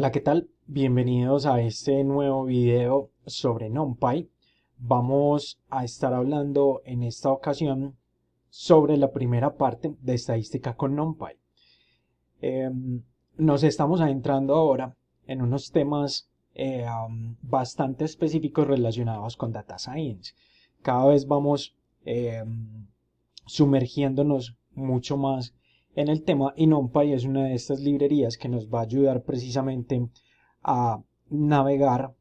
Hola, ¿qué tal? Bienvenidos a este nuevo video sobre NumPy. Vamos a estar hablando en esta ocasión sobre la primera parte de estadística con NumPy. Nos estamos adentrando ahora en unos temas bastante específicos relacionados con Data Science. Cada vez vamos sumergiéndonos mucho más en el tema y NumPy es una de estas librerías que nos va a ayudar precisamente a navegar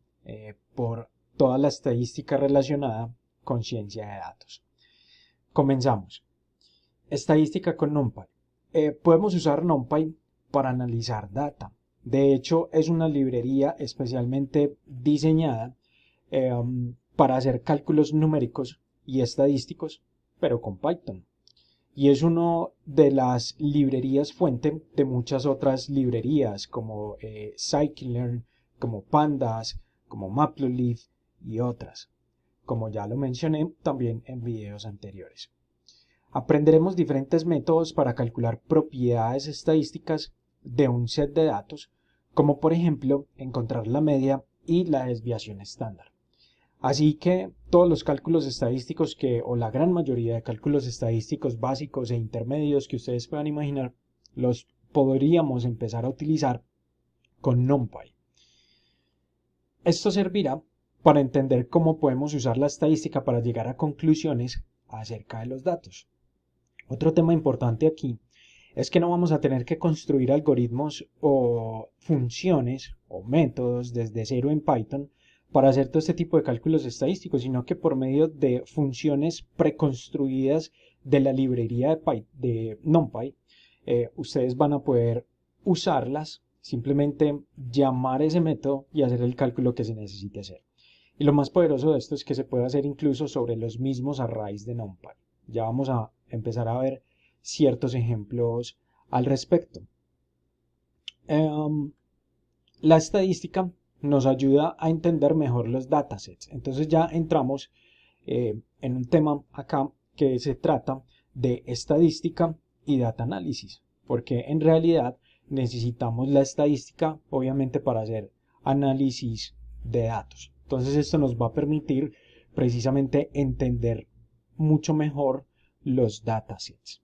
por toda la estadística relacionada con ciencia de datos. Comenzamos. Estadística con NumPy. Podemos usar NumPy para analizar data. De hecho, es una librería especialmente diseñada para hacer cálculos numéricos y estadísticos, pero con Python. Y es una de las librerías fuente de muchas otras librerías como Scikit-learn, como Pandas, como Matplotlib y otras, como ya lo mencioné también en videos anteriores. Aprenderemos diferentes métodos para calcular propiedades estadísticas de un set de datos, como por ejemplo encontrar la media y la desviación estándar. Así que todos los cálculos estadísticos o la gran mayoría de cálculos estadísticos básicos e intermedios que ustedes puedan imaginar, los podríamos empezar a utilizar con NumPy. Esto servirá para entender cómo podemos usar la estadística para llegar a conclusiones acerca de los datos. Otro tema importante aquí es que no vamos a tener que construir algoritmos o funciones o métodos desde cero en Python para hacer todo este tipo de cálculos estadísticos, sino que por medio de funciones preconstruidas de la librería de NumPy, ustedes van a poder usarlas, simplemente llamar ese método y hacer el cálculo que se necesite hacer. Y lo más poderoso de esto es que se puede hacer incluso sobre los mismos arrays de NumPy. Ya vamos a empezar a ver ciertos ejemplos al respecto. La estadística nos ayuda a entender mejor los datasets. Entonces ya entramos en un tema acá que se trata de estadística y data análisis, porque en realidad necesitamos la estadística obviamente para hacer análisis de datos. Entonces esto nos va a permitir precisamente entender mucho mejor los datasets.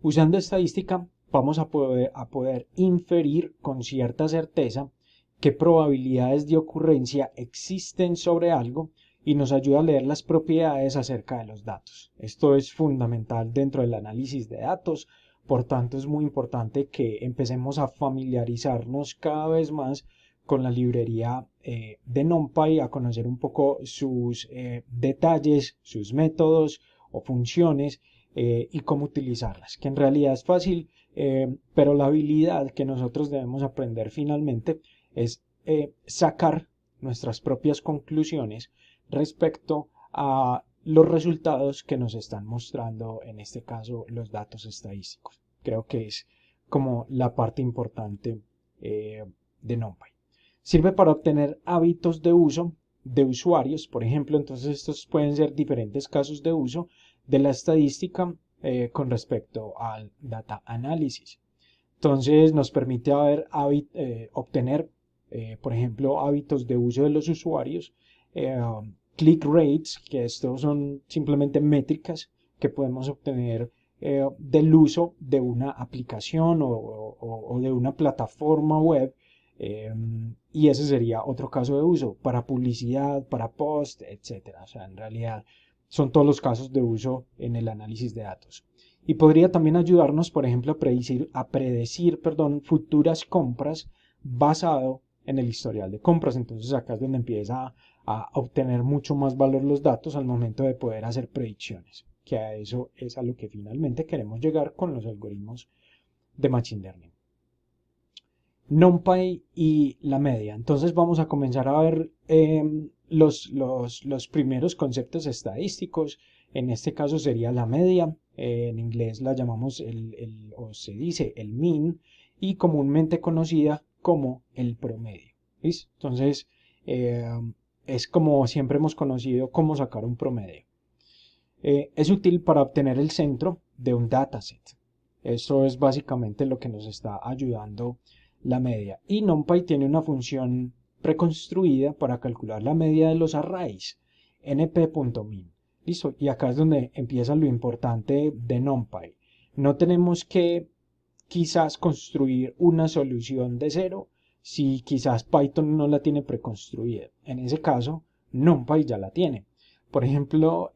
Usando estadística vamos a poder inferir con cierta certeza qué probabilidades de ocurrencia existen sobre algo y nos ayuda a leer las propiedades acerca de los datos. Esto es fundamental dentro del análisis de datos, por tanto es muy importante que empecemos a familiarizarnos cada vez más con la librería de NumPy, a conocer un poco sus detalles, sus métodos o funciones y cómo utilizarlas, que en realidad es fácil, pero la habilidad que nosotros debemos aprender finalmente es sacar nuestras propias conclusiones respecto a los resultados que nos están mostrando, en este caso, los datos estadísticos. Creo que es como la parte importante de NumPy. Sirve para obtener hábitos de uso de usuarios, por ejemplo, entonces estos pueden ser diferentes casos de uso de la estadística con respecto al data análisis. Entonces nos permite obtener, por ejemplo, hábitos de uso de los usuarios, click rates, que estos son simplemente métricas que podemos obtener del uso de una aplicación o de una plataforma web. Y ese sería otro caso de uso para publicidad, para post, etcétera. O sea, en realidad son todos los casos de uso en el análisis de datos. Y podría también ayudarnos, por ejemplo, a predecir futuras compras basado en el historial de compras. Entonces acá es donde empieza a obtener mucho más valor los datos al momento de poder hacer predicciones, que a eso es a lo que finalmente queremos llegar con los algoritmos de Machine Learning. NumPy y la media. Entonces vamos a comenzar a ver los primeros conceptos estadísticos. En este caso sería la media. En inglés la llamamos o se dice el mean y comúnmente conocida como el promedio. ¿Listo? Entonces es como siempre hemos conocido cómo sacar un promedio. Es útil para obtener el centro de un dataset. Eso es básicamente lo que nos está ayudando la media. Y NumPy tiene una función preconstruida para calcular la media de los arrays, np.min. Listo, y acá es donde empieza lo importante de NumPy. No tenemos que quizás construir una solución de cero si quizás Python no la tiene preconstruida. En ese caso, NumPy ya la tiene. Por ejemplo,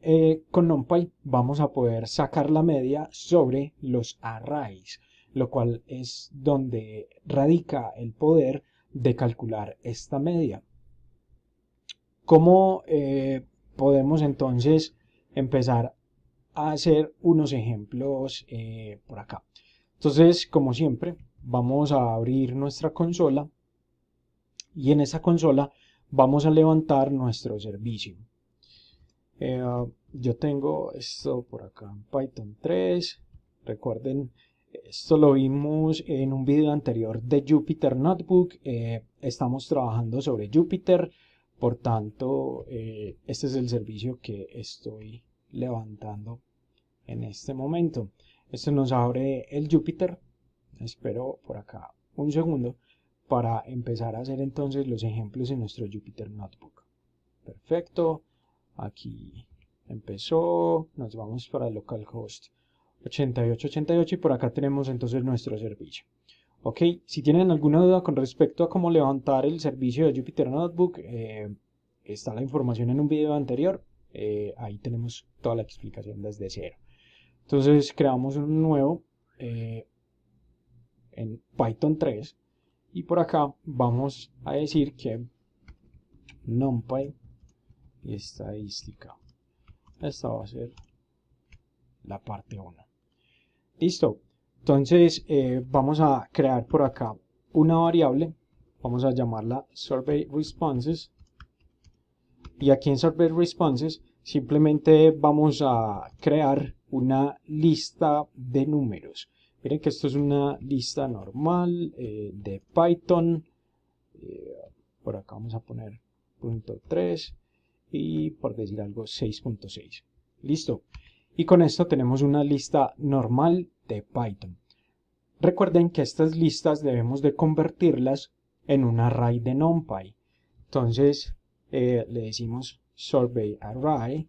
con NumPy vamos a poder sacar la media sobre los arrays, lo cual es donde radica el poder de calcular esta media. ¿Cómo podemos entonces empezar a hacer unos ejemplos por acá? Entonces, como siempre, vamos a abrir nuestra consola y en esta consola vamos a levantar nuestro servicio. Yo tengo esto por acá en Python 3. Recuerden, esto lo vimos en un video anterior de Jupyter Notebook. Estamos trabajando sobre Jupyter, por tanto, este es el servicio que estoy levantando en este momento. Esto nos abre el Jupyter. Espero por acá un segundo para empezar a hacer entonces los ejemplos en nuestro Jupyter Notebook. Perfecto. Aquí empezó. Nos vamos para localhost 8888 y por acá tenemos entonces nuestro servicio. Ok, si tienen alguna duda con respecto a cómo levantar el servicio de Jupyter Notebook, está la información en un video anterior. Ahí tenemos toda la explicación desde cero. Entonces creamos un nuevo en Python 3 y por acá vamos a decir que NumPy y estadística. Esta va a ser la parte 1. Listo. Entonces vamos a crear por acá una variable. Vamos a llamarla survey responses. Y aquí en survey responses simplemente vamos a crear una lista de números. Miren que esto es una lista normal de Python. Por acá vamos a poner .3 y por decir algo 6.6. Listo. Y con esto tenemos una lista normal de Python. Recuerden que estas listas debemos de convertirlas en un array de NumPy. Entonces le decimos survey array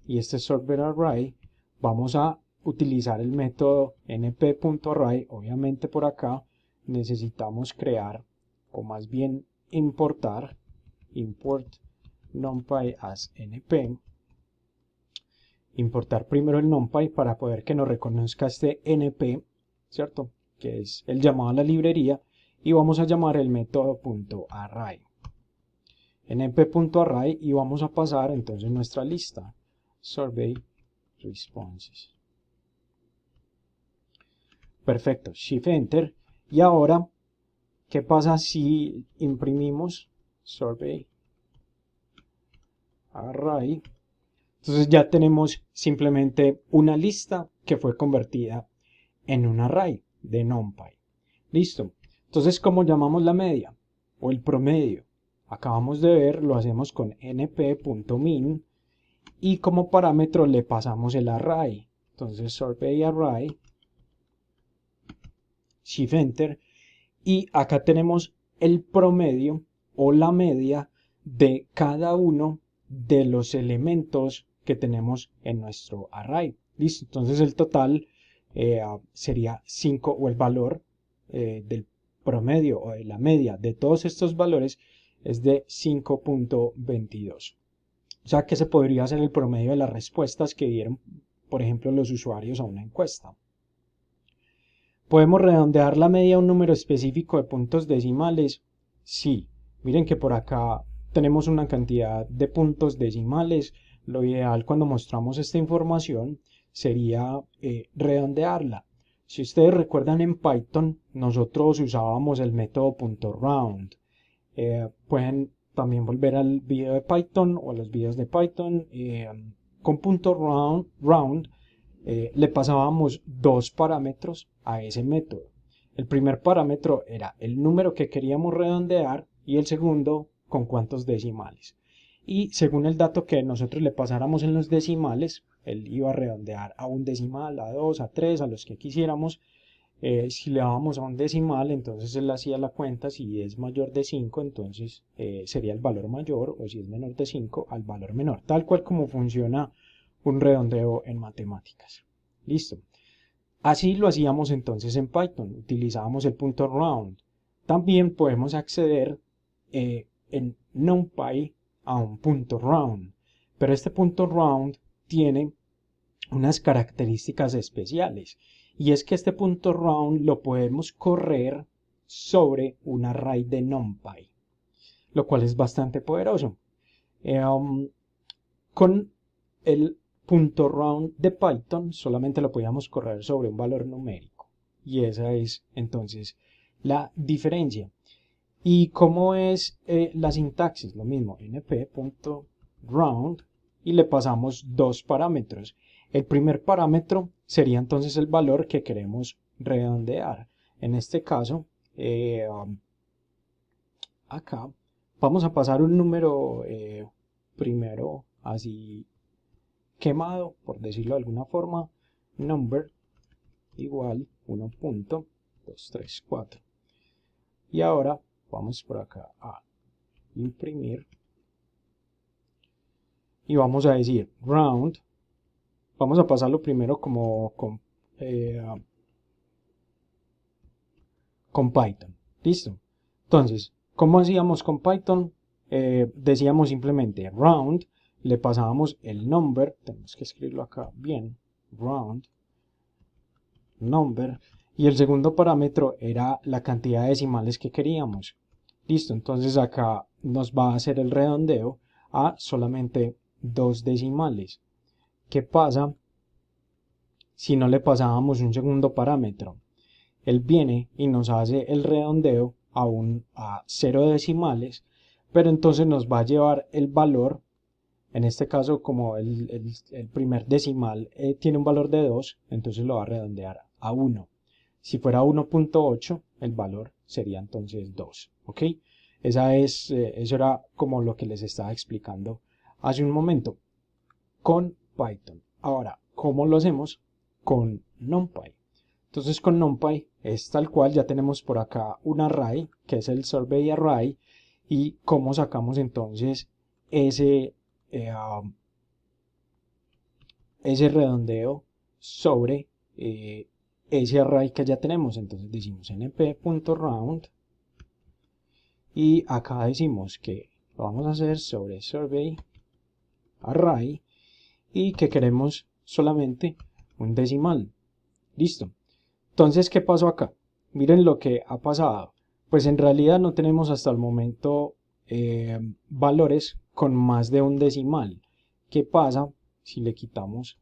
y este survey array vamos a utilizar el método np.array. Obviamente por acá necesitamos crear o más bien importar import numpy as np. Importar primero el numpy para poder que nos reconozca este np, ¿cierto? Que es el llamado a la librería, y vamos a llamar el método .array. np.array y vamos a pasar entonces nuestra lista survey responses. Perfecto, shift enter. Y ahora, ¿qué pasa si imprimimos survey array? Entonces ya tenemos simplemente una lista que fue convertida en un array de NumPy. Listo. Entonces, ¿cómo llamamos la media o el promedio? Acabamos de ver, lo hacemos con np.min y como parámetro le pasamos el array. Entonces, survey array, shift enter, y acá tenemos el promedio o la media de cada uno de los elementos que tenemos en nuestro array. Listo, entonces el total sería 5, o el valor del promedio o de la media de todos estos valores es de 5.22. O sea que se podría hacer el promedio de las respuestas que dieron, por ejemplo, los usuarios a una encuesta. ¿Podemos redondear la media a un número específico de puntos decimales? Sí. Miren que por acá tenemos una cantidad de puntos decimales. Lo ideal cuando mostramos esta información sería redondearla. Si ustedes recuerdan, en Python nosotros usábamos el método .round. Pueden también volver al video de Python o a los videos de Python. Con .round le pasábamos dos parámetros a ese método. El primer parámetro era el número que queríamos redondear y el segundo con cuántos decimales. Y según el dato que nosotros le pasáramos en los decimales, él iba a redondear a un decimal, a 2, a 3, a los que quisiéramos. Si le dábamos a un decimal, entonces él hacía la cuenta, si es mayor de 5, entonces sería el valor mayor, o si es menor de 5, al valor menor, tal cual como funciona un redondeo en matemáticas. Listo. Así lo hacíamos entonces en Python, utilizábamos el punto round. También podemos acceder en NumPy a un punto round, pero este punto round tiene unas características especiales, y es que este punto round lo podemos correr sobre un array de NumPy, lo cual es bastante poderoso. Con el punto round de Python solamente lo podíamos correr sobre un valor numérico, y esa es entonces la diferencia. ¿Y cómo es la sintaxis? Lo mismo, np.round, y le pasamos dos parámetros. El primer parámetro sería entonces el valor que queremos redondear. En este caso, acá vamos a pasar un número primero así quemado, por decirlo de alguna forma, number igual 1.234. Y ahora vamos por acá a imprimir y vamos a decir round. Vamos a pasarlo primero como con Python. Listo. Entonces, ¿cómo hacíamos con Python? Decíamos simplemente round, le pasábamos el number, tenemos que escribirlo acá bien, round, number, y el segundo parámetro era la cantidad de decimales que queríamos. Listo, entonces acá nos va a hacer el redondeo a solamente 2 decimales. ¿Qué pasa si no le pasábamos un segundo parámetro? Él viene y nos hace el redondeo a 0 decimales, pero entonces nos va a llevar el valor, en este caso como el primer decimal tiene un valor de 2, entonces lo va a redondear a 1. Si fuera 1.8, el valor sería entonces 2, ¿ok? Eso era como lo que les estaba explicando hace un momento con Python. Ahora, ¿cómo lo hacemos con NumPy? Entonces con NumPy es tal cual, ya tenemos por acá un array, que es el survey array, y cómo sacamos entonces ese, ese redondeo sobre ese array que ya tenemos. Entonces decimos np.round y acá decimos que lo vamos a hacer sobre survey array y que queremos solamente un decimal. Listo. Entonces, ¿qué pasó acá? Miren lo que ha pasado. Pues en realidad no tenemos hasta el momento valores con más de un decimal. ¿Qué pasa si le quitamos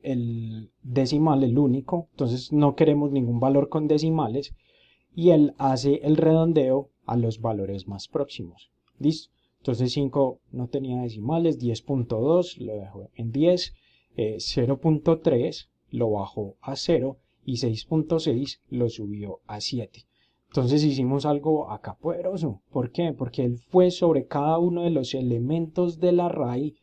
el decimal, el único? Entonces no queremos ningún valor con decimales y él hace el redondeo a los valores más próximos. ¿Listo? Entonces 5 no tenía decimales, 10.2 lo dejó en 10, 0.3 lo bajó a 0 y 6.6 lo subió a 7. Entonces hicimos algo acá poderoso. ¿Por qué? Porque él fue sobre cada uno de los elementos del array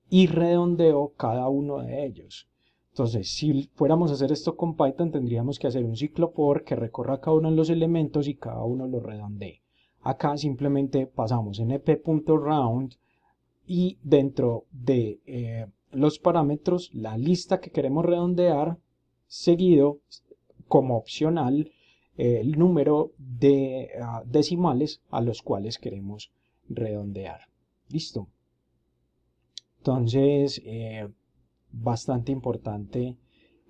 y redondeó cada uno de ellos. Entonces, si fuéramos a hacer esto con Python, tendríamos que hacer un ciclo for que recorra cada uno de los elementos y cada uno lo redondee. Acá simplemente pasamos np.round y dentro de los parámetros, la lista que queremos redondear, seguido como opcional el número de decimales a los cuales queremos redondear. Listo. Entonces, bastante importante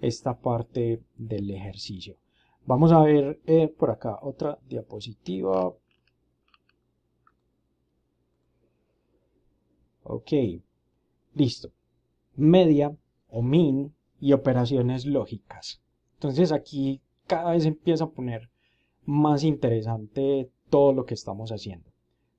esta parte del ejercicio. Vamos a ver por acá otra diapositiva. Ok, listo. Media o min y operaciones lógicas. Entonces aquí cada vez empieza a poner más interesante todo lo que estamos haciendo.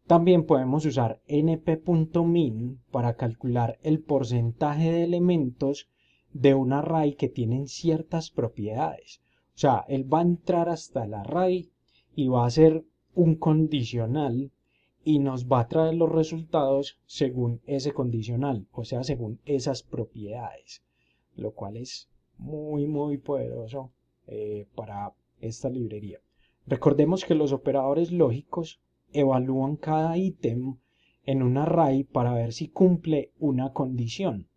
También podemos usar np.min para calcular el porcentaje de elementos de un array que tienen ciertas propiedades. O sea, él va a entrar hasta el array y va a hacer un condicional y nos va a traer los resultados según ese condicional, o sea, según esas propiedades, lo cual es muy, muy poderoso para esta librería. Recordemos que los operadores lógicos evalúan cada ítem en un array para ver si cumple una condición.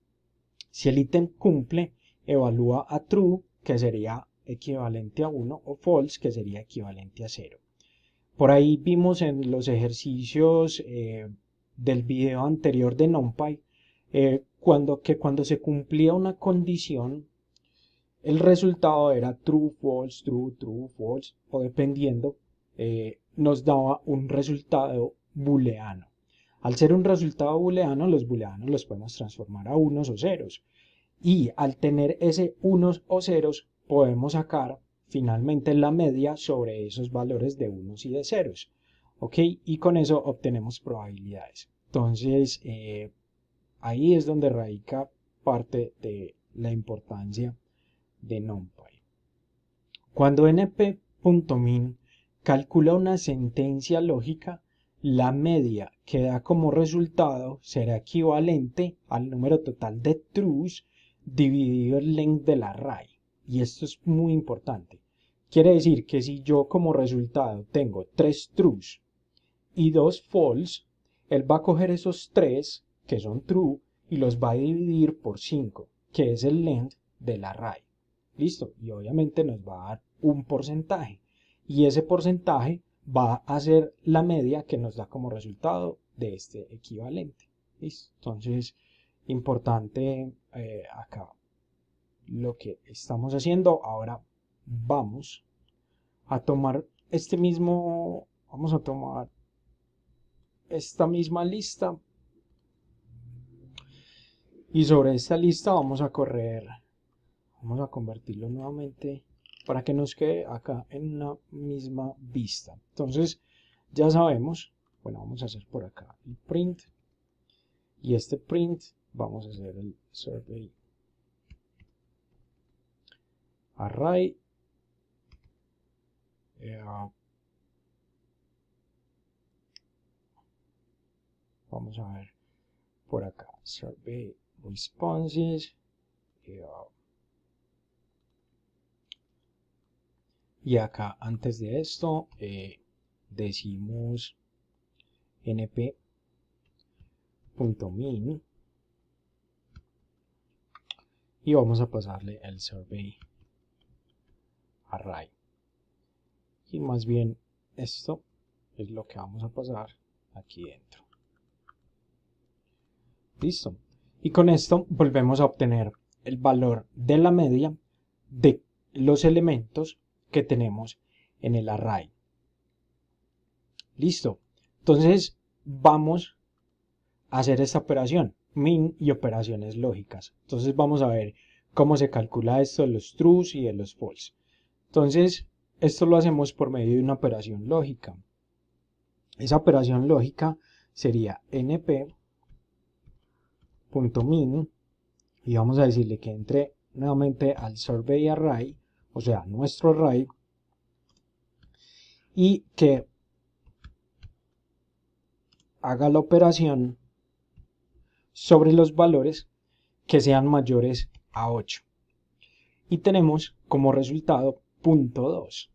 Si el ítem cumple, evalúa a true, que sería equivalente a 1, o false, que sería equivalente a 0. Por ahí vimos en los ejercicios del video anterior de NumPy cuando se cumplía una condición, el resultado era true, false, true, true, false, o dependiendo, nos daba un resultado booleano. Al ser un resultado booleano, los booleanos los podemos transformar a unos o ceros. Y al tener ese unos o ceros, podemos sacar finalmente la media sobre esos valores de unos y de ceros. ¿Ok? Y con eso obtenemos probabilidades. Entonces, ahí es donde radica parte de la importancia de NumPy. Cuando np.min calcula una sentencia lógica, la media que da como resultado será equivalente al número total de trues dividido el length del array. Y esto es muy importante. Quiere decir que si yo como resultado tengo 3 trues y 2 false, él va a coger esos 3 que son true y los va a dividir por 5, que es el length del array. ¿Listo? Y obviamente nos va a dar un porcentaje. Y ese porcentaje va a ser la media que nos da como resultado de este equivalente. ¿Listo? Entonces, importante acá lo que estamos haciendo. Ahora vamos a tomar vamos a tomar esta misma lista y sobre esta lista vamos a convertirlo nuevamente para que nos quede acá en una misma vista. Entonces ya sabemos, bueno, vamos a hacer por acá el print, y este print vamos a hacer el survey array, vamos a ver por acá survey responses, y acá antes de esto decimos np.min y vamos a pasarle el survey array, y más bien esto es lo que vamos a pasar aquí dentro. Listo. Y con esto volvemos a obtener el valor de la media de los elementos que tenemos en el array. Listo. Entonces vamos a hacer esta operación, min y operaciones lógicas. Entonces vamos a ver cómo se calcula esto de los trues y de los false. Entonces esto lo hacemos por medio de una operación lógica. Esa operación lógica sería np.min y vamos a decirle que entre nuevamente al survey array, o sea, nuestro array, y que haga la operación sobre los valores que sean mayores a 8. Y tenemos como resultado punto 2.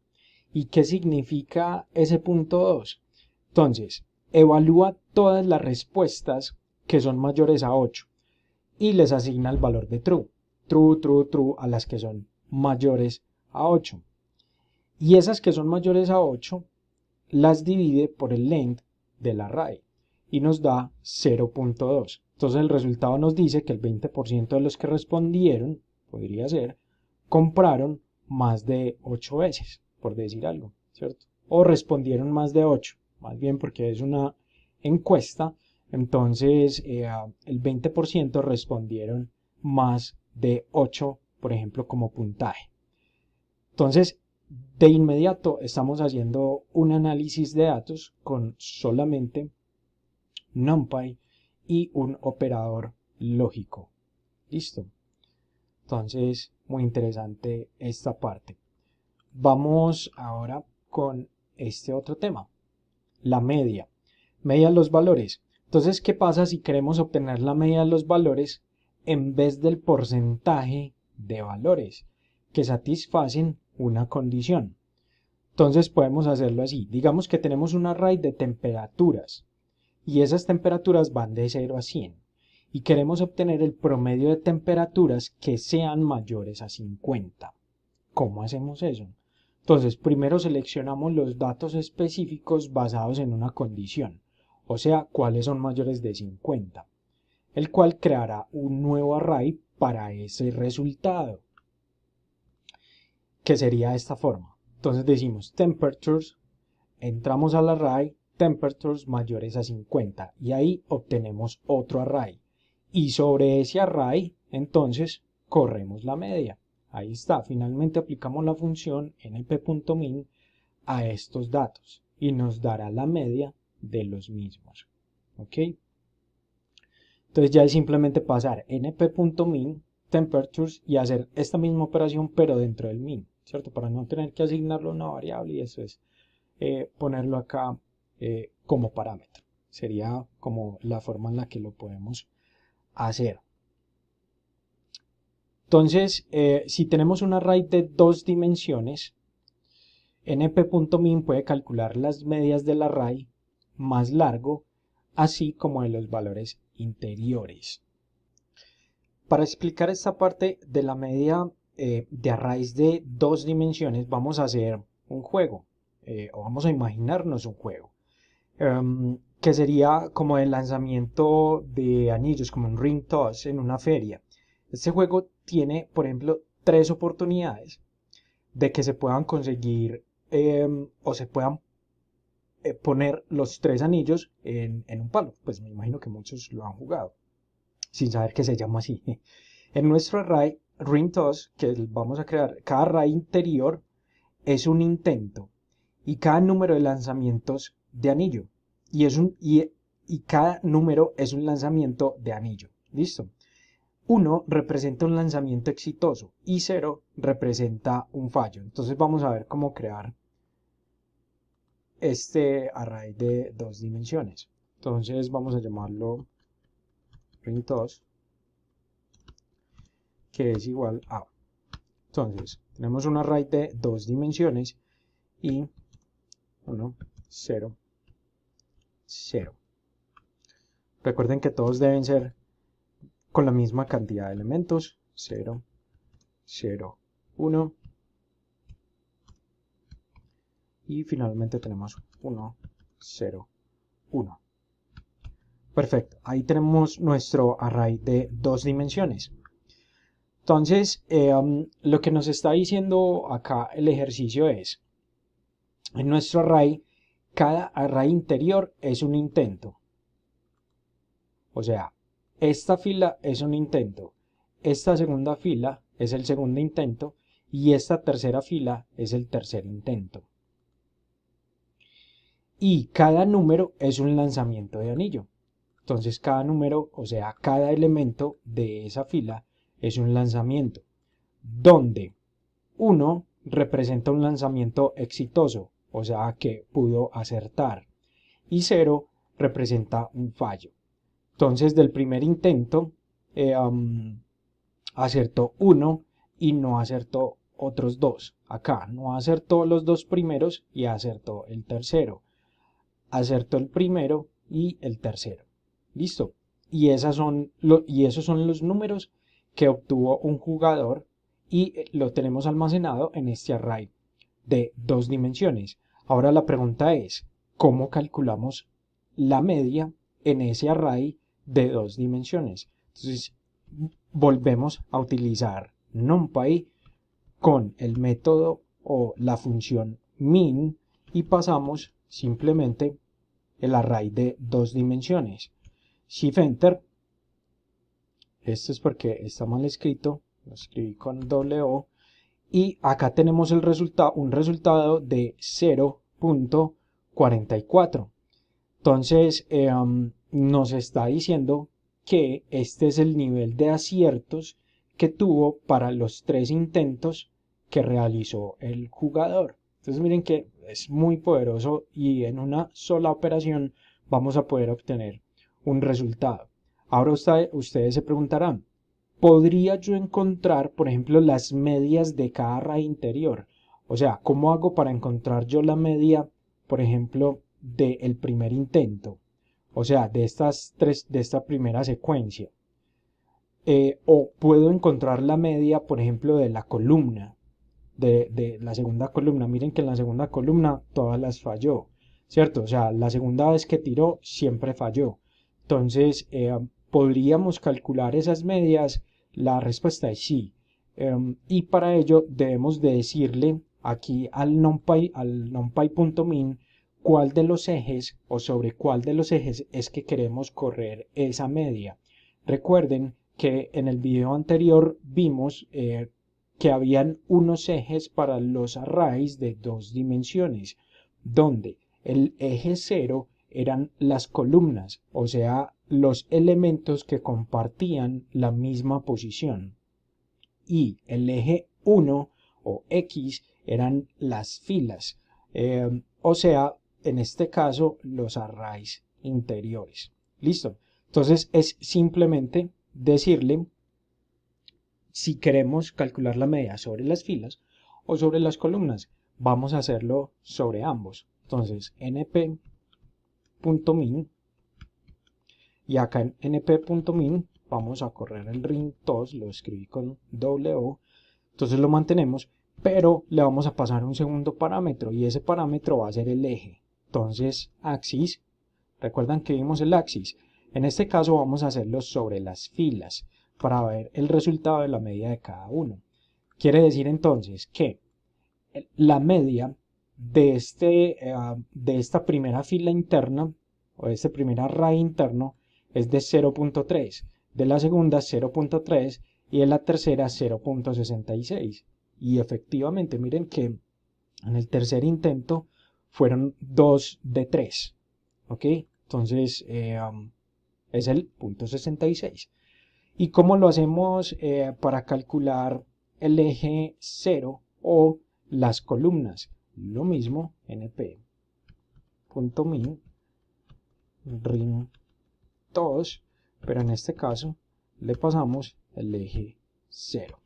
¿Y qué significa ese punto 2? Entonces, evalúa todas las respuestas que son mayores a 8 y les asigna el valor de true. True, true, true a las que son mayores a 8. Y esas que son mayores a 8 las divide por el length del array y nos da 0.2. Entonces el resultado nos dice que el 20% de los que respondieron, podría ser, compraron más de 8 veces, por decir algo, ¿cierto? O respondieron más de 8, más bien porque es una encuesta, entonces el 20% respondieron más de 8, por ejemplo, como puntaje. Entonces, de inmediato estamos haciendo un análisis de datos con solamente NumPy y un operador lógico. Listo. Entonces, muy interesante esta parte. Vamos ahora con este otro tema, la media. Media de los valores. Entonces, ¿qué pasa si queremos obtener la media de los valores en vez del porcentaje de valores que satisfacen una condición. Entonces podemos hacerlo así. Digamos que tenemos un array de temperaturas y esas temperaturas van de 0 a 100 y queremos obtener el promedio de temperaturas que sean mayores a 50. ¿Cómo hacemos eso? Entonces, primero seleccionamos los datos específicos basados en una condición, o sea, cuáles son mayores de 50, el cual creará un nuevo array para ese resultado, que sería de esta forma. Entonces decimos temperatures, entramos al array temperatures mayores a 50 y ahí obtenemos otro array. Y sobre ese array, entonces, corremos la media. Ahí está, finalmente aplicamos la función np.min a estos datos y nos dará la media de los mismos. ¿Ok? Entonces ya es simplemente pasar np.min temperatures y hacer esta misma operación pero dentro del min, ¿cierto? Para no tener que asignarlo a una variable y eso es ponerlo acá como parámetro. Sería como la forma en la que lo podemos hacer. Entonces, si tenemos un array de 2 dimensiones, np.min puede calcular las medias del array más largo, así como de los valores interiores. Para explicar esta parte de la media de arrays de 2 dimensiones, vamos a hacer un juego, o vamos a imaginarnos un juego, que sería como el lanzamiento de anillos, como un ring toss en una feria. Este juego tiene, por ejemplo, 3 oportunidades de que se puedan conseguir o se puedan poner los 3 anillos en un palo. Pues me imagino que muchos lo han jugado, sin saber que se llama así. En nuestro array ring toss que vamos a crear, cada array interior es un intento y cada número de lanzamientos de anillo. Y cada número es un lanzamiento de anillo. ¿Listo? 1 representa un lanzamiento exitoso y 0 representa un fallo. Entonces vamos a ver cómo crear este array de 2 dimensiones. Entonces vamos a llamarlo ring2, que es igual a. Entonces tenemos un array de 2 dimensiones y 1, 0, 0. Recuerden que todos deben ser con la misma cantidad de elementos, 0, 0, 1, y finalmente tenemos 1, 0, 1. Perfecto, ahí tenemos nuestro array de 2 dimensiones. Entonces, lo que nos está diciendo acá el ejercicio es, en nuestro array, cada array interior es un intento. O sea, esta fila es un intento, esta segunda fila es el segundo intento y esta tercera fila es el tercer intento. Y cada número es un lanzamiento de anillo. Entonces cada número, o sea, cada elemento de esa fila es un lanzamiento, donde 1 representa un lanzamiento exitoso, o sea, que pudo acertar, y 0 representa un fallo. Entonces del primer intento acertó 1 y no acertó otros 2. Acá no acertó los 2 primeros y acertó el tercero. Acertó el primero y el tercero. Listo. Y esos son los números que obtuvo un jugador y lo tenemos almacenado en este array de 2 dimensiones. Ahora la pregunta es, ¿cómo calculamos la media en ese array de 2 dimensiones? Entonces, volvemos a utilizar NumPy con el método o la función min y pasamos simplemente el array de 2 dimensiones. Shift Enter. Esto es porque está mal escrito, lo escribí con doble O. Y acá tenemos un resultado de 0.44. Entonces nos está diciendo que este es el nivel de aciertos que tuvo para los 3 intentos que realizó el jugador. Entonces miren que es muy poderoso y en una sola operación vamos a poder obtener un resultado. Ahora ustedes se preguntarán, ¿podría yo encontrar, por ejemplo, las medias de cada array interior? O sea, ¿cómo hago para encontrar yo la media, por ejemplo, del primer intento? O sea, de de esta primera secuencia. O puedo encontrar la media, por ejemplo, de la columna, de la segunda columna. Miren que en la segunda columna todas las falló, ¿cierto? O sea, la segunda vez que tiró siempre falló. Entonces, ¿podríamos calcular esas medias? La respuesta es sí. Y para ello debemos de decirle aquí al numpy.min cuál de los ejes o sobre cuál de los ejes es que queremos correr esa media. Recuerden que en el video anterior vimos que habían unos ejes para los arrays de 2 dimensiones, donde el eje 0 eran las columnas, o sea, los elementos que compartían la misma posición, y el eje 1 o X eran las filas, o sea, en este caso los arrays interiores. ¿Listo? Entonces es simplemente decirle si queremos calcular la media sobre las filas o sobre las columnas. Vamos a hacerlo sobre ambos. Entonces, np.min, y acá en np.min vamos a correr el ring todos, lo escribí con doble O, entonces lo mantenemos, pero le vamos a pasar un segundo parámetro y ese parámetro va a ser el eje. Entonces, axis, recuerdan que vimos el axis, en este caso vamos a hacerlo sobre las filas para ver el resultado de la media de cada uno. Quiere decir entonces que la media de, de esta primera fila interna o de este primer array interno es de 0.3, de la segunda 0.3 y de la tercera 0.66. Y efectivamente, miren que en el tercer intento fueron 2 de 3. ¿Ok? Entonces es el 0.66. ¿Y cómo lo hacemos para calcular el eje 0 o las columnas? Lo mismo, np.min ring todos, pero en este caso le pasamos el eje 0.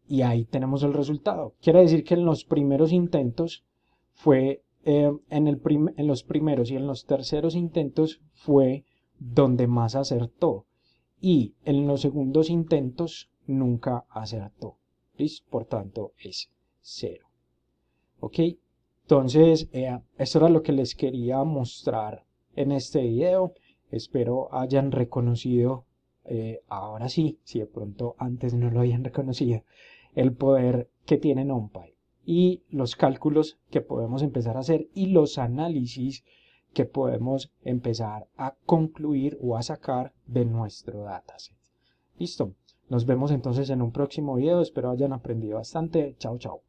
Y ahí tenemos el resultado. Quiere decir que en los primeros intentos fue, en los primeros y en los terceros intentos fue donde más acertó. Y en los segundos intentos nunca acertó. ¿Listo? Por tanto es 0. ¿Ok? Entonces, esto era lo que les quería mostrar en este video. Espero hayan reconocido, ahora sí, si de pronto antes no lo habían reconocido, el poder que tiene NumPy y los cálculos que podemos empezar a hacer y los análisis que podemos empezar a concluir o a sacar de nuestro dataset. Listo, nos vemos entonces en un próximo video, espero hayan aprendido bastante. Chao, chao.